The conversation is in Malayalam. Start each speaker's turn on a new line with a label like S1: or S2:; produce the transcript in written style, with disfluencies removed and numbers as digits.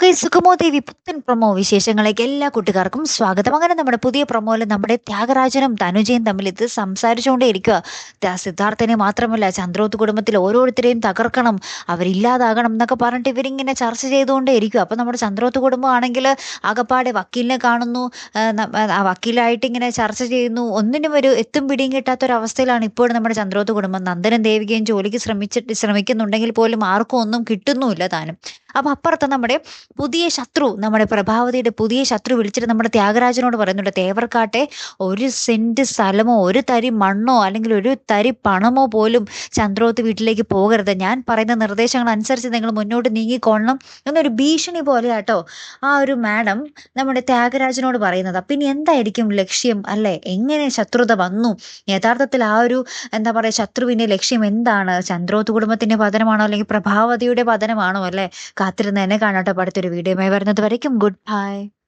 S1: ഓക്കെ, സുഗമോ ദേവി പുത്തൻ പ്രൊമോ വിശേഷങ്ങളിലേക്ക് എല്ലാ കൂട്ടുകാർക്കും സ്വാഗതം. അങ്ങനെ നമ്മുടെ പുതിയ പ്രൊമോയിൽ നമ്മുടെ ത്യാഗരാജനും തനുജയും തമ്മിൽ ഇത് സംസാരിച്ചുകൊണ്ടേ ഇരിക്കുക. സിദ്ധാർത്ഥനെ മാത്രമല്ല, ചന്ദ്രോത്ത് കുടുംബത്തിൽ ഓരോരുത്തരെയും തകർക്കണം, അവരില്ലാതാകണം എന്നൊക്കെ പറഞ്ഞിട്ട് ഇവരിങ്ങനെ ചർച്ച ചെയ്തുകൊണ്ടേ ഇരിക്കുക. അപ്പം നമ്മുടെ ചന്ദ്രോത്ത് കുടുംബം ആണെങ്കിൽ ആകപ്പാടെ വക്കീലിനെ കാണുന്നു, ആ വക്കീലായിട്ട് ഇങ്ങനെ ചർച്ച ചെയ്യുന്നു. ഒന്നിനും ഒരു എത്തും പിടിയും കിട്ടാത്തൊരവസ്ഥയിലാണ് ഇപ്പോഴും നമ്മുടെ ചന്ദ്രോത്ത് കുടുംബം. നന്ദനും ദേവികയും ജോലിക്ക് ശ്രമിക്കുന്നുണ്ടെങ്കിൽ പോലും ആർക്കും ഒന്നും കിട്ടുന്നുമില്ല താനും. അപ്പം അപ്പുറത്ത് നമ്മുടെ പുതിയ ശത്രു, നമ്മുടെ പ്രഭാവതിയുടെ പുതിയ ശത്രു വിളിച്ചിട്ട് നമ്മുടെ ത്യാഗരാജനോട് പറയുന്നുണ്ട്, തേവർക്കാട്ടെ 1 സെന്റ് സ്ഥലമോ 1 തരി മണ്ണോ അല്ലെങ്കിൽ 1 തരി പണമോ പോലും ചന്ദ്രോത്ത് വീട്ടിലേക്ക് പോകരുത്, ഞാൻ പറയുന്ന നിർദ്ദേശങ്ങൾ അനുസരിച്ച് നിങ്ങൾ മുന്നോട്ട് നീങ്ങിക്കൊള്ളണം എന്നൊരു ഭീഷണി പോലെ കേട്ടോ ആ ഒരു മാഡം നമ്മുടെ ത്യാഗരാജനോട് പറയുന്നത്. പിന്നെ എന്തായിരിക്കും ലക്ഷ്യം അല്ലേ? എങ്ങനെ ശത്രുത വന്നു? യഥാർത്ഥത്തിൽ ആ ഒരു എന്താ പറയുക, ശത്രുവിന്റെ ലക്ഷ്യം എന്താണ്? ചന്ദ്രോത്ത് കുടുംബത്തിന്റെ പതനമാണോ അല്ലെങ്കിൽ പ്രഭാവതിയുടെ പതനമാണോ അല്ലേ? കാത്തിരുന്ന് എന്നെ കാണാട്ടോ. അടുത്തൊരു വീഡിയോയുമായി വരുന്നത് വരയ്ക്കും ഗുഡ് ബൈ.